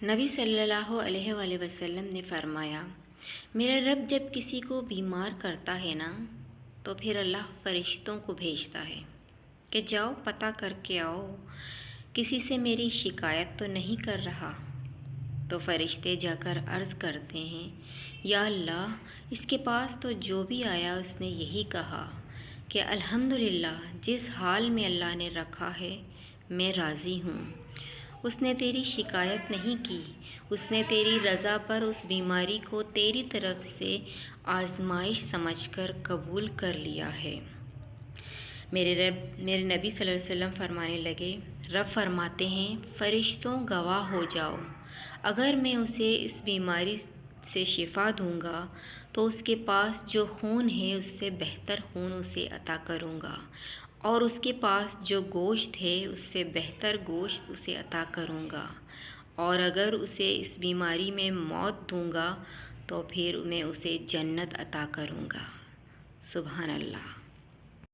نبی صلی اللہ علیہ وآلہ وسلم نے فرمایا، میرا رب جب کسی کو بیمار کرتا ہے نا تو پھر اللہ فرشتوں کو بھیجتا ہے کہ جاؤ پتہ کر کے آؤ کسی سے میری شکایت تو نہیں کر رہا۔ تو فرشتے جا کر عرض کرتے ہیں، یا اللہ اس کے پاس تو جو بھی آیا اس نے یہی کہا کہ الحمدللہ جس حال میں اللہ نے رکھا ہے میں راضی ہوں۔ اس نے تیری شکایت نہیں کی، اس نے تیری رضا پر اس بیماری کو تیری طرف سے آزمائش سمجھ کر قبول کر لیا ہے۔ میرے نبی صلی اللہ علیہ وسلم فرمانے لگے، رب فرماتے ہیں فرشتوں گواہ ہو جاؤ، اگر میں اسے اس بیماری سے شفا دوں گا تو اس کے پاس جو خون ہے اس سے بہتر خون اسے عطا کروں گا، اور اس کے پاس جو گوشت ہے اس سے بہتر گوشت اسے عطا کروں گا، اور اگر اسے اس بیماری میں موت دوں گا تو پھر میں اسے جنت عطا کروں گا۔ سبحان اللہ۔